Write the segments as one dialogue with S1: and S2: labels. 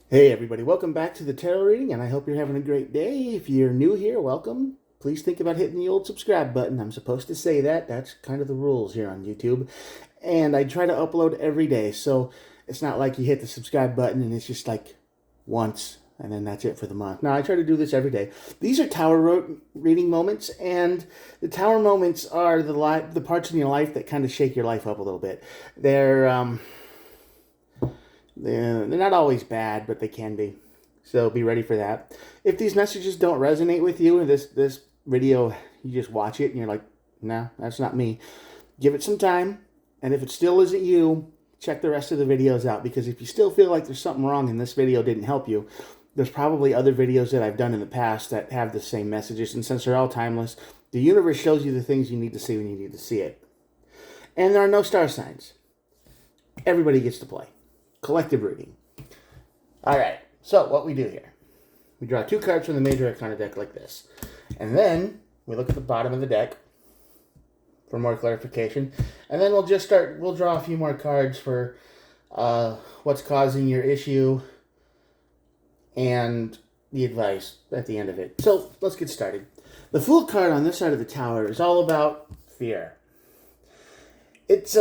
S1: Hey everybody, welcome back to the tarot reading, and I hope you're having a great day. If you're new here, welcome. Please think about hitting the old subscribe button. I'm supposed to say that. That's kind of the rules here on YouTube. And I try to upload every day, so it's not like you hit the subscribe button and it's just like once and then that's it for the month. No, I try to do this every day. These are reading moments, and the tower moments are the parts in your life that kind of shake your life up a little bit. They're not always bad, but they can be. So be ready for that. If these messages don't resonate with you, and this video, you just watch it and you're like, no, that's not me. Give it some time, and if it still isn't you, check the rest of the videos out, because if you still feel like there's something wrong and this video didn't help you, there's probably other videos that I've done in the past that have the same messages, and since they're all timeless, the universe shows you the things you need to see when you need to see it. And there are no star signs. Everybody gets to play. Collective reading. All right, so what we do here, we draw two cards from the Major Arcana deck like this. And then we look at the bottom of the deck for more clarification. And then we'll draw a few more cards for what's causing your issue and the advice at the end of it. So let's get started. The Fool card on this side of the tower is all about fear. It's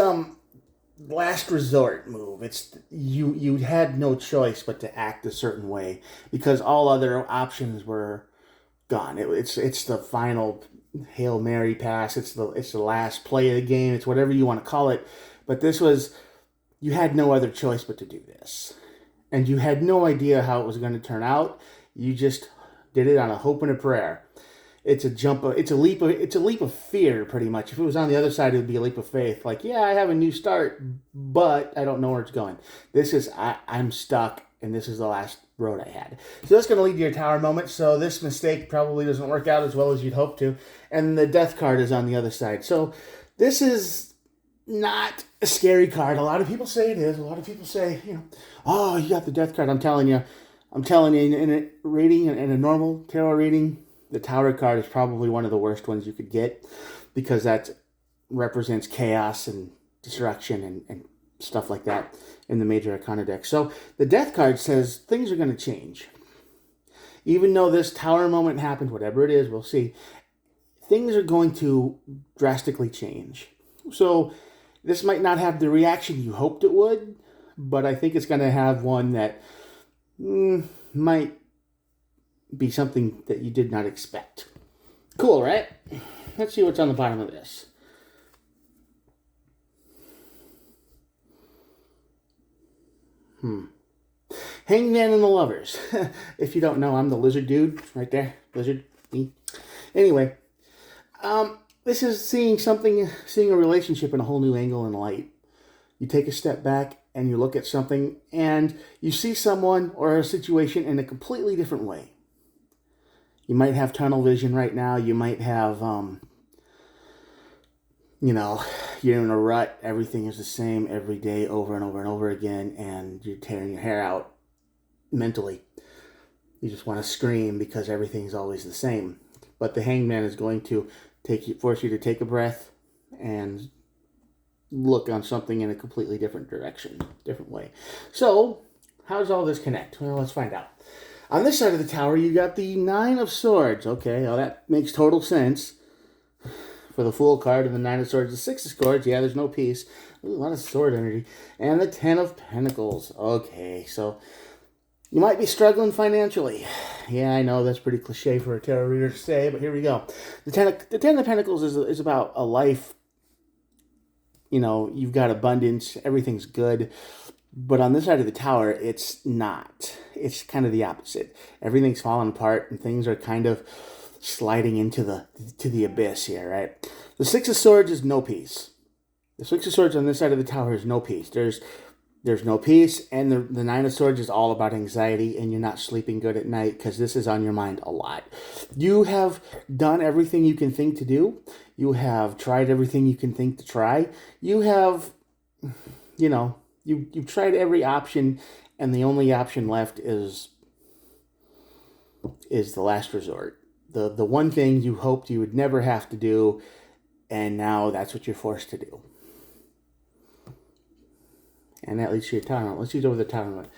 S1: last resort move. It's you had no choice but to act a certain way because all other options were gone. It's the final Hail Mary pass. It's the last play of the game. It's whatever you want to call it. But this was, you had no other choice but to do this. And you had no idea how it was going to turn out. You just did it on a hope and a prayer. It's a leap of fear, pretty much. If it was on the other side, it would be a leap of faith. Like, yeah, I have a new start, but I don't know where it's going. I'm stuck, and this is the last road I had. So that's going to lead to your tower moment. So this mistake probably doesn't work out as well as you'd hope to. And the death card is on the other side. So this is not a scary card. A lot of people say it is. A lot of people say, oh, you got the death card. I'm telling you, in a reading, in a normal tarot reading, the Tower card is probably one of the worst ones you could get, because that represents chaos and destruction and stuff like that in the Major Arcana deck. So the Death card says things are going to change. Even though this Tower moment happened, whatever it is, we'll see, things are going to drastically change. So this might not have the reaction you hoped it would, but I think it's going to have one that might be something that you did not expect. Cool, right? Let's see what's on the bottom of this. Hangman and the Lovers. If you don't know, I'm the lizard dude right there. Lizard. Me. Anyway, this is seeing a relationship in a whole new angle and light. You take a step back and you look at something and you see someone or a situation in a completely different way. You might have tunnel vision right now. You might have, you're in a rut. Everything is the same every day over and over and over again, and you're tearing your hair out mentally. You just want to scream because everything's always the same. But the Hangman is going to force you to take a breath and look on something in a completely different direction, different way. So, how does all this connect? Well, let's find out. On this side of the tower, you got the Nine of Swords. Okay, well, that makes total sense for the Fool card and the Nine of Swords. The Six of Swords, yeah, there's no peace. Ooh, a lot of sword energy. And the Ten of Pentacles. Okay, so you might be struggling financially. Yeah, I know that's pretty cliche for a tarot reader to say, but here we go. The Ten of Pentacles is about a life. You've got abundance. Everything's good. But on this side of the tower, it's not. It's kind of the opposite. Everything's falling apart, and things are kind of sliding into the abyss here, right? The Six of Swords is no peace. The Six of Swords on this side of the tower is no peace. There's no peace, and the Nine of Swords is all about anxiety, and you're not sleeping good at night because this is on your mind a lot. You have done everything you can think to do. You have tried everything you can think to try. You have, You've tried every option, and the only option left is the last resort. The one thing you hoped you would never have to do, and now that's what you're forced to do. And that leads to your tournament. Let's use over the tournament.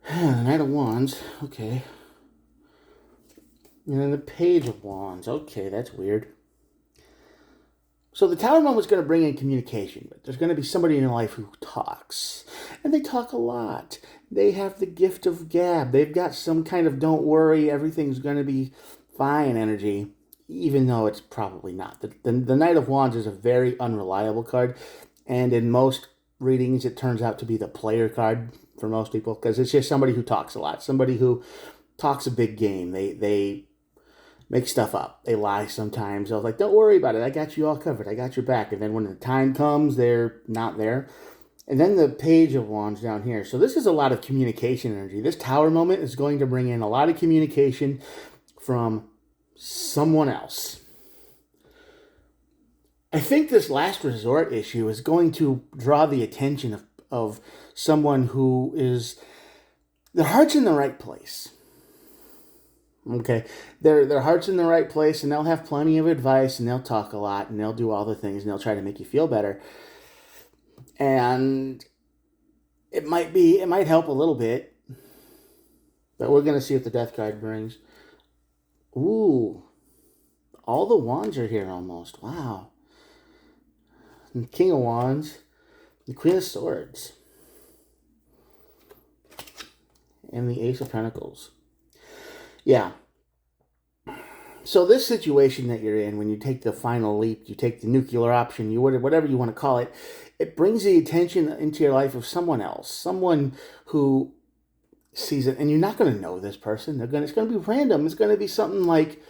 S1: The Knight of Wands. Okay. And then the Page of Wands. Okay, that's weird. So the Tower moment's going to bring in communication, but there's going to be somebody in your life who talks. And they talk a lot. They have the gift of gab. They've got some kind of don't worry, everything's going to be fine energy, even though it's probably not. The Knight of Wands is a very unreliable card, and in most readings it turns out to be the player card for most people, because it's just somebody who talks a lot, somebody who talks a big game. They make stuff up. They lie sometimes. I was like, don't worry about it. I got you all covered. I got your back. And then when the time comes, they're not there. And then the Page of Wands down here. So this is a lot of communication energy. This Tower moment is going to bring in a lot of communication from someone else. I think this last resort issue is going to draw the attention of someone who is, their heart's in the right place. Okay, their heart's in the right place, and they'll have plenty of advice, and they'll talk a lot, and they'll do all the things, and they'll try to make you feel better. And it might help a little bit, but we're gonna see what the Death card brings. Ooh, all the wands are here almost. Wow. And King of Wands, the Queen of Swords, and the Ace of Pentacles. Yeah. So this situation that you're in, when you take the final leap, you take the nuclear option, whatever you want to call it, it brings the attention into your life of someone else, someone who sees it, and you're not going to know this person. It's going to be random. It's going to be something like,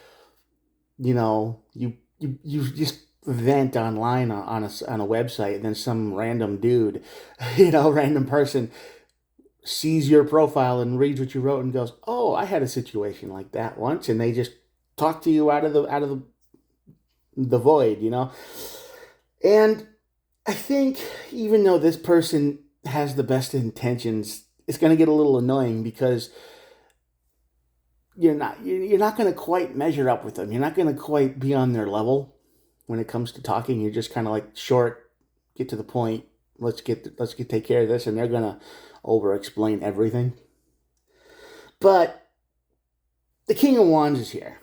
S1: you just vent online on a website, and then some random dude, random person sees your profile and reads what you wrote and goes, "Oh, I had a situation like that once," and they just talk to you out of the void, And I think even though this person has the best intentions, it's going to get a little annoying because you're not going to quite measure up with them. You're not going to quite be on their level when it comes to talking. You're just kind of like short, get to the point. Let's take care of this, and they're going to over-explain everything. But the King of Wands is here.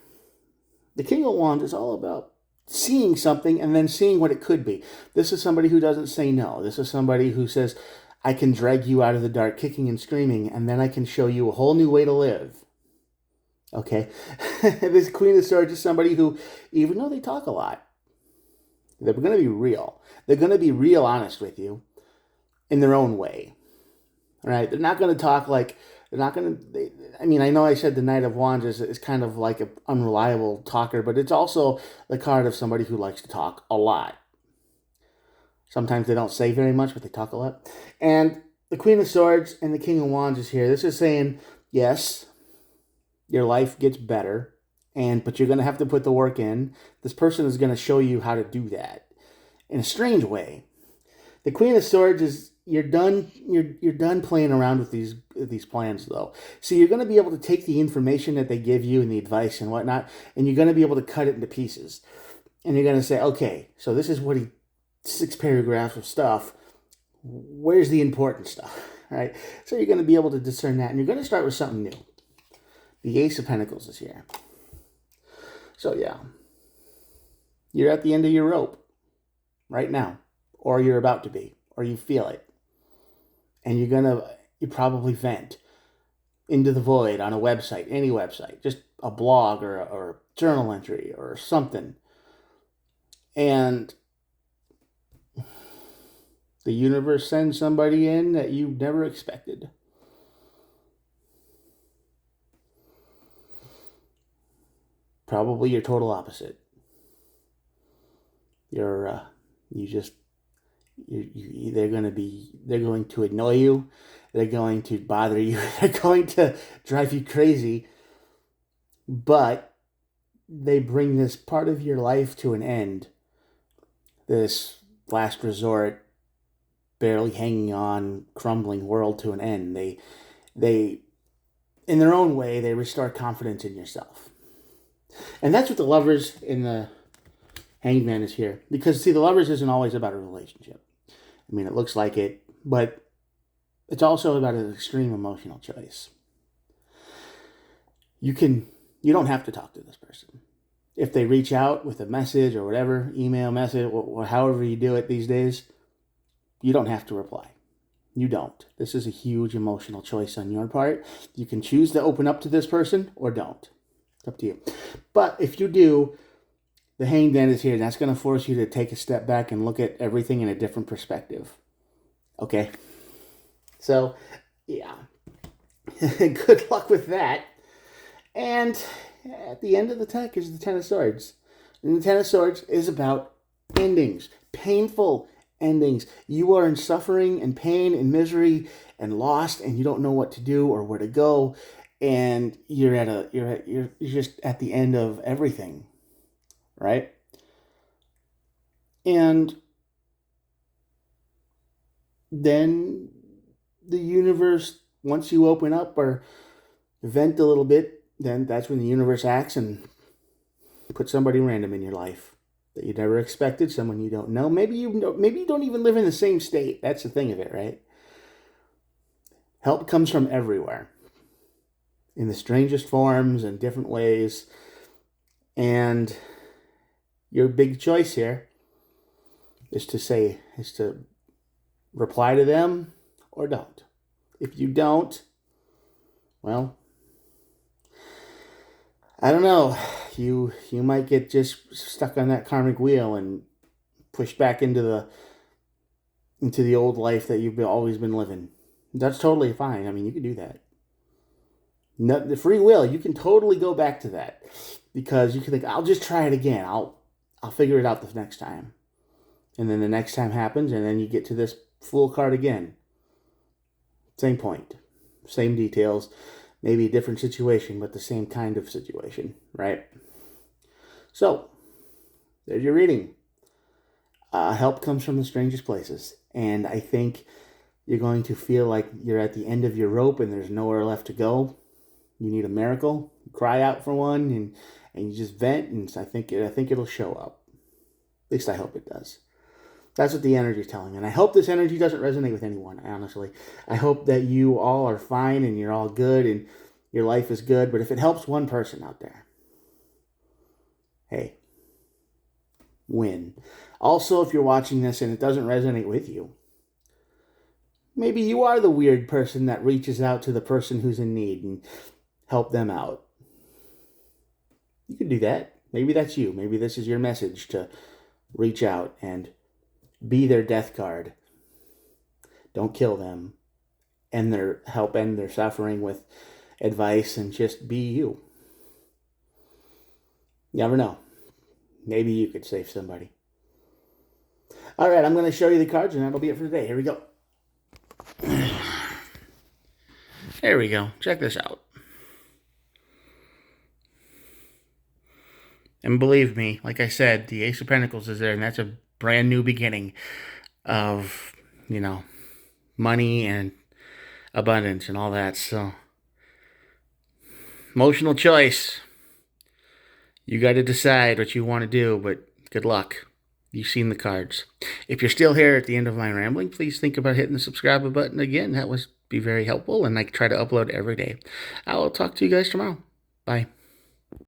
S1: The King of Wands is all about seeing something and then seeing what it could be. This is somebody who doesn't say no. This is somebody who says, I can drag you out of the dark kicking and screaming, and then I can show you a whole new way to live. Okay? This Queen of Swords is somebody who, even though they talk a lot, they're going to be real. They're going to be real honest with you in their own way. All right? They're not going to talk like, they're not going to, I know I said the Knight of Wands is kind of like an unreliable talker, but it's also the card of somebody who likes to talk a lot. Sometimes they don't say very much, but they talk a lot. And the Queen of Swords and the King of Wands is here. This is saying, yes, your life gets better, but you're going to have to put the work in. This person is going to show you how to do that in a strange way. The Queen of Swords is, you're done playing around with these plans, though. So you're going to be able to take the information that they give you and the advice and whatnot, and you're going to be able to cut it into pieces. And you're going to say, okay, so this is 6 paragraphs of stuff. Where's the important stuff? Right? So you're going to be able to discern that, and you're going to start with something new. The Ace of Pentacles is here. So yeah, you're at the end of your rope right now, or you're about to be, or you feel it. And you probably vent into the void on a website, any website, just a blog or a journal entry or something. And the universe sends somebody in that you never expected. Probably your total opposite. They're going to annoy you. They're going to bother you. They're going to drive you crazy. But they bring this part of your life to an end. This last resort, barely hanging on, crumbling world to an end. They, in their own way, they restore confidence in yourself. And that's what the Lovers in the Hanged Man is here. Because, see, the Lovers isn't always about a relationship. It looks like it, but it's also about an extreme emotional choice. You don't have to talk to this person. If they reach out with a message or whatever, email, message, or however you do it these days, you don't have to reply. You don't. This is a huge emotional choice on your part. You can choose to open up to this person or don't. It's up to you. But if you do, the Hanged Man is here. And that's going to force you to take a step back and look at everything in a different perspective. Okay? So, yeah. Good luck with that. And at the end of the deck is the Ten of Swords. And the Ten of Swords is about endings. Painful endings. You are in suffering and pain and misery and lost, and you don't know what to do or where to go, and you're just at the end of everything, right? And then the universe, once you open up or vent a little bit, then that's when the universe acts and put somebody random in your life that you never expected, someone you don't know. Maybe you don't even live in the same state. That's the thing of it, right? Help comes from everywhere, in the strangest forms and different ways. And your big choice here is to reply to them or don't. If you don't, well, I don't know. You might get just stuck on that karmic wheel and pushed back into the old life that you've always been living. That's totally fine. I mean, you can do that. No, the free will, you can totally go back to that, because you can think, I'll just try it again. I'll figure it out the next time. And then the next time happens, and then you get to this Fool card again. Same point. Same details. Maybe a different situation, but the same kind of situation, right? So, there's your reading. Help comes from the strangest places. And I think you're going to feel like you're at the end of your rope and there's nowhere left to go. You need a miracle. You cry out for one, and you just vent, and I think it'll show up. At least I hope it does. That's what the energy is telling me. And I hope this energy doesn't resonate with anyone, honestly. I hope that you all are fine and you're all good and your life is good. But if it helps one person out there, hey, win. Also, if you're watching this and it doesn't resonate with you, maybe you are the weird person that reaches out to the person who's in need and help them out. You can do that. Maybe that's you. Maybe this is your message, to reach out and be their death guard. Don't kill them. Help end their suffering with advice, and just be you. You never know. Maybe you could save somebody. All right, I'm going to show you the cards, and that'll be it for today. Here we go. There we go. Check this out. And believe me, like I said, the Ace of Pentacles is there, and that's a brand new beginning of, money and abundance and all that. So, emotional choice. You got to decide what you want to do, but good luck. You've seen the cards. If you're still here at the end of my rambling, please think about hitting the subscribe button again. That would be very helpful, and I try to upload every day. I will talk to you guys tomorrow. Bye.